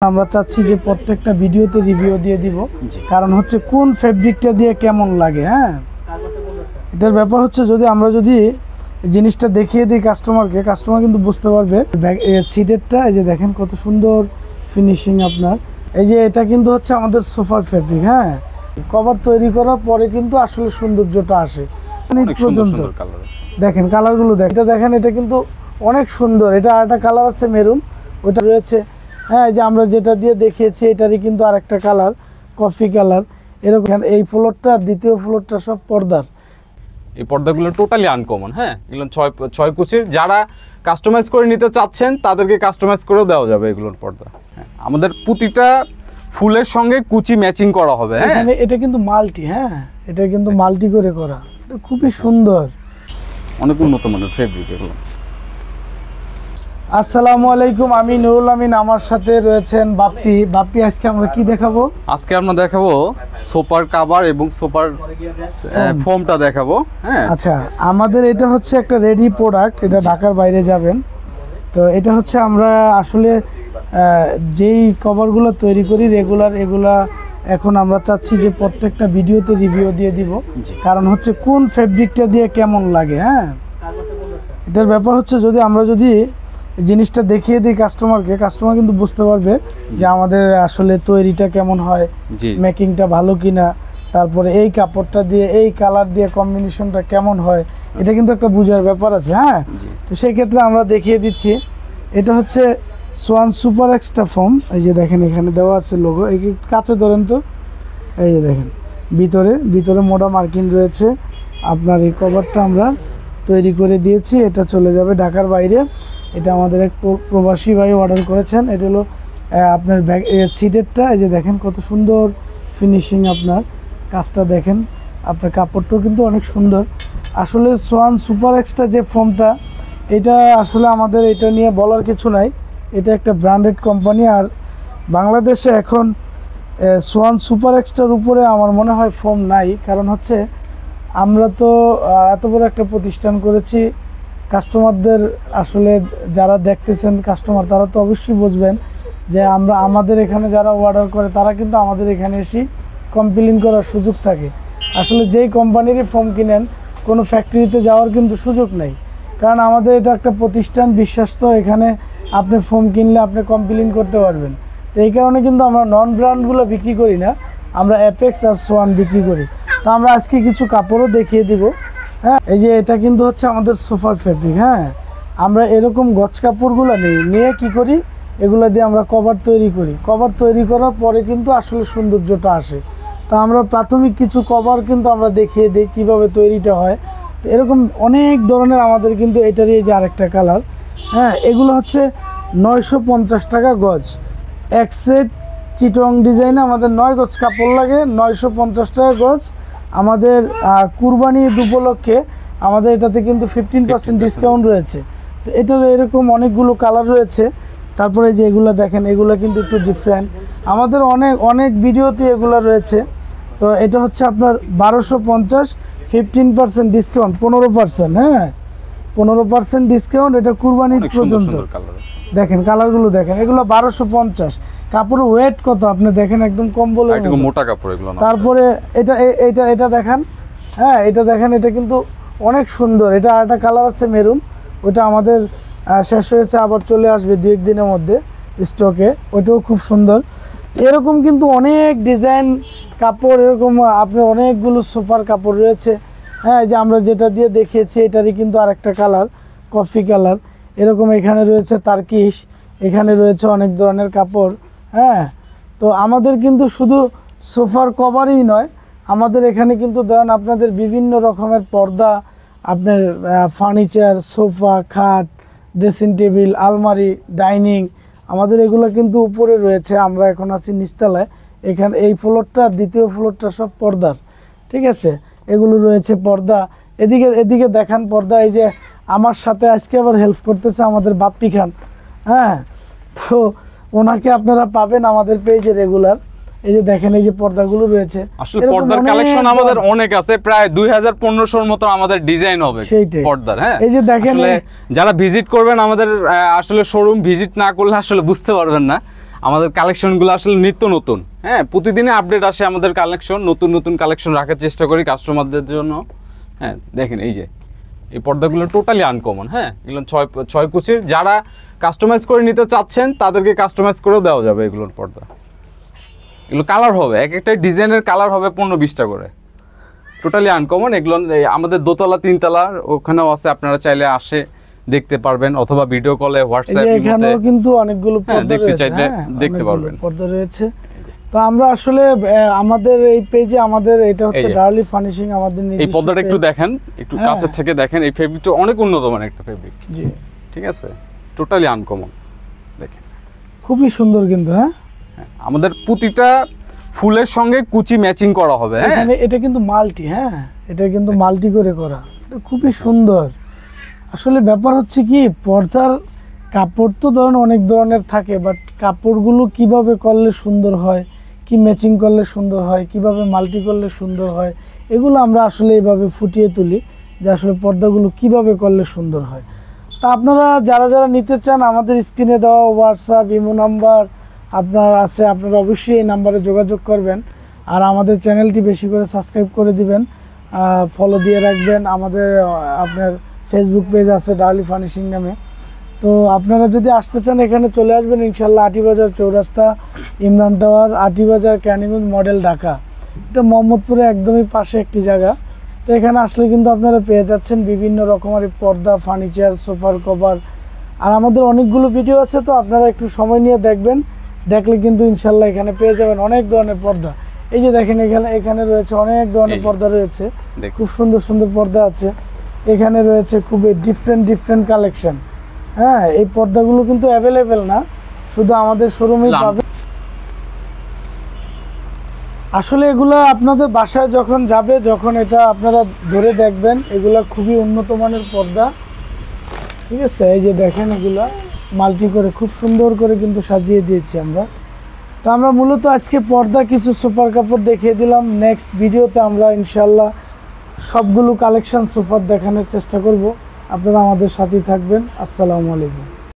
আমরা চাচ্ছি যে প্রত্যেকটা ভিডিওতে রিভিউ দিয়ে দিব, কারণ হচ্ছে কোন ফেব্রিকটা দিয়ে কেমন লাগে। হ্যাঁ, এটার ব্যাপার হচ্ছে যদি জিনিসটা দেখিয়ে দিই কাস্টমারকে, কাস্টমার কিন্তু বুঝতে পারবে। সিটেরটা এই যে দেখেন কত সুন্দর ফিনিশিং আপনার। এই যে এটা কিন্তু হচ্ছে আমাদের সোফার ফেব্রিক। হ্যাঁ, কভার তৈরি করার পরে কিন্তু আসলে সৌন্দর্যটা আসে পর্যন্ত। দেখেন কালারগুলো দেখেন, এটা কিন্তু অনেক সুন্দর। এটা আরেকটা কালার আছে মেরুন, ওটা রয়েছে। হ্যাঁ, এই যে আমরা যেটা দিয়ে দেখিয়েছি এটারই কিন্তু আরেকটা কালার কফি কালার। এরকম এই ফ্লোরটা আর দ্বিতীয় ফ্লোরটা সব পর্দার। এই পর্দাগুলো টোটালি আনকমন। হ্যাঁ, এগুলো ছয় কুচির। যারা কাস্টমাইজ করে নিতে চাচ্ছেন তাদেরকে কাস্টমাইজ করেও দেওয়া যাবে এগুলোর পর্দা। হ্যাঁ, আমাদের প্রতিটা ফুলের সঙ্গে কুচি ম্যাচিং করা হবে। হ্যাঁ, এটা কিন্তু মাল্টি। হ্যাঁ, এটা কিন্তু মাল্টি করে করা, এটা খুবই সুন্দর, অনেক উন্নত মানের ফেব্রিক এগুলো। আসসালামু আলাইকুম, আমি নুরুল আমিন, আমার সাথে রয়েছেন বাপ্পি। বাপ্পি, আজকে আমরা কি দেখাবো? আজকে আমরা দেখাবো সোফার কভার এবং সোফার ফোমটা দেখাবো। হ্যাঁ, আচ্ছা, আমাদের এটা হচ্ছে একটা রেডি প্রোডাক্ট, এটা ঢাকার বাইরে যাবেন। তো এটা হচ্ছে আমরা আসলে যেই কভারগুলো তৈরি করি রেগুলার, এগুলা এখন আমরা চাচ্ছি যে প্রত্যেকটা ভিডিওতে রিভিউ দিয়ে দিব, কারণ হচ্ছে কোন ফেব্রিকটা দিয়ে কেমন লাগে। হ্যাঁ, এটার ব্যাপার হচ্ছে যদি জিনিসটা দেখিয়ে দিই কাস্টমারকে, কাস্টমার কিন্তু বুঝতে পারবে যে আমাদের আসলে তৈরিটা কেমন হয়, মেকিংটা ভালো কিনা, তারপরে এই কাপড়টা দিয়ে এই কালার দিয়ে কম্বিনেশনটা কেমন হয়, এটা কিন্তু একটা বোঝার ব্যাপার আছে। হ্যাঁ, তো সেই ক্ষেত্রে আমরা দেখিয়ে দিচ্ছি। এটা হচ্ছে সোয়ান সুপার এক্সট্রা ফোম। এই যে দেখেন এখানে দেওয়া আছে লোগো। এই কাছে ধরেন তো, এই যে দেখেন ভিতরে মোটা মার্কিন রয়েছে। আপনার এই কভারটা আমরা তৈরি করে দিয়েছি, এটা চলে যাবে ঢাকার বাইরে। এটা আমাদের এক প্রবাসী ভাই অর্ডার করেছেন। এটা হলো আপনার ব্যাগ সিটেরটা। এই যে দেখেন কত সুন্দর ফিনিশিং, আপনার কাজটা দেখেন, আপনার কাপড়টাও কিন্তু অনেক সুন্দর। আসলে সোয়ান সুপার এক্সট্রা যে ফোমটা, এটা আসলে আমাদের এটা নিয়ে বলার কিছু নাই, এটা একটা ব্র্যান্ডেড কোম্পানি। আর বাংলাদেশে এখন সোয়ান সুপার এক্সট্রার উপরে আমার মনে হয় ফোম নাই, কারণ হচ্ছে আমরা তো এত বড় একটা প্রতিষ্ঠান করেছি। কাস্টমারদের আসলে যারা দেখতেছেন কাস্টমার, তারা তো অবশ্যই বুঝবেন যে আমাদের এখানে যারা অর্ডার করে তারা কিন্তু আমাদের এখানে এসে কমপ্লেইন করার সুযোগ থাকে। আসলে যেই কোম্পানিরই ফোম কিনেন, কোনো ফ্যাক্টরিতে যাওয়ার কিন্তু সুযোগ নেই, কারণ আমাদের এটা একটা প্রতিষ্ঠান বিশ্বস্ত। এখানে আপনি ফোম কিনলে আপনি কমপ্লেইন করতে পারবেন। তো এই কারণে কিন্তু আমরা নন ব্র্যান্ডগুলো বিক্রি করি না, আমরা অ্যাপেক্স আর সোয়ান বিক্রি করি। তো আমরা আজকে কিছু কাপড়ও দেখিয়ে দিব। হ্যাঁ, এই যে এটা কিন্তু হচ্ছে আমাদের সোফার ফেব্রিক। হ্যাঁ, আমরা এরকম গছ কাপড়গুলো নিয়ে কি করি, এগুলো দিয়ে আমরা কভার তৈরি করি। কভার তৈরি করার পরে কিন্তু আসলে সৌন্দর্যটা আসে। তো আমরা প্রাথমিক কিছু কভার কিন্তু আমরা দেখিয়ে দিই কীভাবে তৈরিটা হয়। তো এরকম অনেক ধরনের আমাদের কিন্তু এটারই এই যে আরেকটা কালার। হ্যাঁ, এগুলো হচ্ছে 950 টাকা গজ। এক সেট চিটং ডিজাইনে আমাদের 9 গজ কাপড় লাগে, 950 টাকা গজ। আমাদের কুরবানি ঈদ উপলক্ষে আমাদের এটাতে কিন্তু 15% ডিসকাউন্ট রয়েছে। তো এটার এরকম অনেকগুলো কালার রয়েছে। তারপরে যে এগুলো দেখেন, এগুলো কিন্তু একটু ডিফারেন্ট, আমাদের অনেক ভিডিওতে এগুলো রয়েছে। তো এটা হচ্ছে আপনার 1250, 15% ডিসকাউন্ট, 15%। হ্যাঁ, 15% ডিসকাউন্ট, এটা কুরবানি ঈদ পর্যন্ত। দেখেন কালারগুলো দেখেন, এগুলো 1250। কাপড়ের ওয়েট কত আপনি দেখেন, একদম কম্বলের মতো মোটা কাপড় এগুলো। তারপরে এটা দেখেন। হ্যাঁ, এটা দেখেন, এটা কিন্তু অনেক সুন্দর। এটা আরেকটা কালার আছে মেরুন, ওটা আমাদের শেষ হয়েছে, আবার চলে আসবে 2-1 দিনের মধ্যে স্টকে, ওইটাও খুব সুন্দর। এরকম কিন্তু অনেক ডিজাইন কাপড়, এরকম আপনার অনেকগুলো সোফার কাপড় রয়েছে। হ্যাঁ, যে আমরা যেটা দিয়ে দেখিয়েছি এটারই কিন্তু আরেকটা কালার কফি কালার। এরকম এখানে রয়েছে তার্কিশ, এখানে রয়েছে অনেক ধরনের কাপড়। হ্যাঁ, তো আমাদের কিন্তু শুধু সোফার কভারই নয়, আমাদের এখানে কিন্তু ধরেন আপনাদের বিভিন্ন রকমের পর্দা, আপনার ফার্নিচার, সোফা, খাট, ড্রেসিং টেবিল, আলমারি, ডাইনিং, আমাদের এগুলো কিন্তু উপরে রয়েছে। আমরা এখন আছি নিচতলায়। এখানে এই ফ্লোরটা আর দ্বিতীয় ফ্লোরটা সব পর্দার। ঠিক আছে, এগুলো রয়েছে পর্দা। এদিকে দেখান পর্দা। এই যে আমার সাথে আজকে আবার হেল্প করতেছে আমাদের বাপ্পি খান। হ্যাঁ, তো ওনাকে আপনারা পাবেন আমাদের পেজে রেগুলার। এই যে দেখেন, এই যে পর্দাগুলো রয়েছে, আসলে পর্দার কালেকশন আমাদের অনেক আছে, প্রায় 2000-1500 মতো আমাদের ডিজাইন হবে পর্দার। হ্যাঁ, এই যে দেখেন, যারা ভিজিট করবেন আমাদের আসলে শোরুম ভিজিট না করলে আসলে বুঝতে পারবেন না। আমাদের কালেকশনগুলো আসলে নিত্য নতুন, হ্যাঁ, প্রতিদিনে আপডেট আসে আমাদের কালেকশন, নতুন নতুন কালেকশন রাখার চেষ্টা করি কাস্টমারদের জন্য। হ্যাঁ, দেখেন এই যে এই পর্দাগুলো টোটালি আনকমন, হ্যাঁ, এগুলো ছয় কুচির, যারা কাস্টমাইজ করে নিতে চাচ্ছেন তাদেরকে কাস্টমাইজ করেও দেওয়া যাবে এগুলোর পর্দা। এগুলো কালার হবে, এক একটা ডিজাইনের কালার হবে 15-20টা করে, টোটালি আনকমন। এগুলো আমাদের দোতলা 3তলা ওখানেও আছে, আপনারা চাইলে আসে দেখতে পারবেন, অথবা ভিডিও কলে হোয়াটসঅ্যাপ এখানেও কিন্তু অনেকগুলো পর্দা দেখতে রয়েছে, চাইলে হ্যাঁ, দেখতে অনেকগুলো পারবেন। পর্দা রয়েছে। তো আমরা আসলে আমাদের এই পেজে আমাদের এটা হচ্ছে এই যে। ডার্লি ফার্নিশিং, আমাদের এই নিজস্ব পর্দাটা একটু page। দেখেন, একটু হ্যাঁ। কাছে থেকে দেখেন, এই ফেব্রিকটা অনেক উন্নত মানের একটা ফেব্রিক, জি, ঠিক আছে, টোটালি আনকমন। দেখেন খুবই সুন্দর কিন্তু, হ্যাঁ, হ্যাঁ, আমাদের প্রতিটা ফুলের সঙ্গে কুচি ম্যাচিং করা হবে, হ্যাঁ, এখানে এটা কিন্তু মাল্টি, হ্যাঁ, এটা কিন্তু মাল্টি করে করা, এটা খুবই সুন্দর। আসলে ব্যাপার হচ্ছে কি, পর্দার কাপড় তো ধরেন অনেক ধরনের থাকে, বাট কাপড়গুলো কিভাবে করলে সুন্দর হয়, কি ম্যাচিং করলে সুন্দর হয়, কিভাবে মাল্টি করলে সুন্দর হয়, এগুলো আমরা আসলে এইভাবে ফুটিয়ে তুলি যে আসলে পর্দাগুলো কিভাবে করলে সুন্দর হয়। তা আপনারা যারা যারা নিতে চান, আমাদের স্ক্রিনে দেওয়া হোয়াটসঅ্যাপ ইমো নাম্বার আপনার আছে, আপনারা অবশ্যই এই নাম্বারে যোগাযোগ করবেন। আর আমাদের চ্যানেলটি বেশি করে সাবস্ক্রাইব করে দিবেন, ফলো দিয়ে রাখবেন। আমাদের আপনার ফেসবুক পেজ আছে ডার্লি ফার্নিশিং নামে। তো আপনারা যদি আসতে চান এখানে চলে আসবেন ইনশাল্লাহ। আটিবাজার চৌরাস্তা, ইমরান টাওয়ার, আটিবাজার, ক্যানিগঞ্জ মডেল, ঢাকা। এটা মোহাম্মদপুরে একদমই পাশে একটি জায়গা। তো এখানে আসলে কিন্তু আপনারা পেয়ে যাচ্ছেন বিভিন্ন রকমের পর্দা, ফার্নিচার, সোফার কভার। আর আমাদের অনেকগুলো ভিডিও আছে, তো আপনারা একটু সময় নিয়ে দেখবেন, দেখলে কিন্তু ইনশাল্লাহ এখানে পেয়ে যাবেন অনেক ধরনের পর্দা। এই যে দেখেন এখানে রয়েছে অনেক ধরনের পর্দা রয়েছে, খুব সুন্দর সুন্দর পর্দা আছে। এখানে রয়েছে খুবই ডিফারেন্ট কালেকশন, হ্যাঁ। এই পর্দাগুলো কিন্তু অ্যাভেলেবেল না, শুধু আমাদের শোরুমেই পাবেন। আসলে এগুলো আপনাদের বাসায় যখন যাবে, যখন এটা আপনারা ধরে দেখবেন, এগুলা খুবই উন্নত মানের পর্দা, ঠিক আছে। এই যে দেখেন এগুলা মাল্টি করে খুব সুন্দর করে কিন্তু সাজিয়ে দিয়েছি আমরা। তো আমরা মূলত আজকে পর্দা, কিছু সুপার কাপড় দেখিয়ে দিলাম। নেক্সট ভিডিওতে আমরা ইনশাল্লাহ সবগুলো কালেকশন সুপার দেখানোর চেষ্টা করব। আপনারা আমাদের সাথেই থাকবেন। আসসালামু আলাইকুম।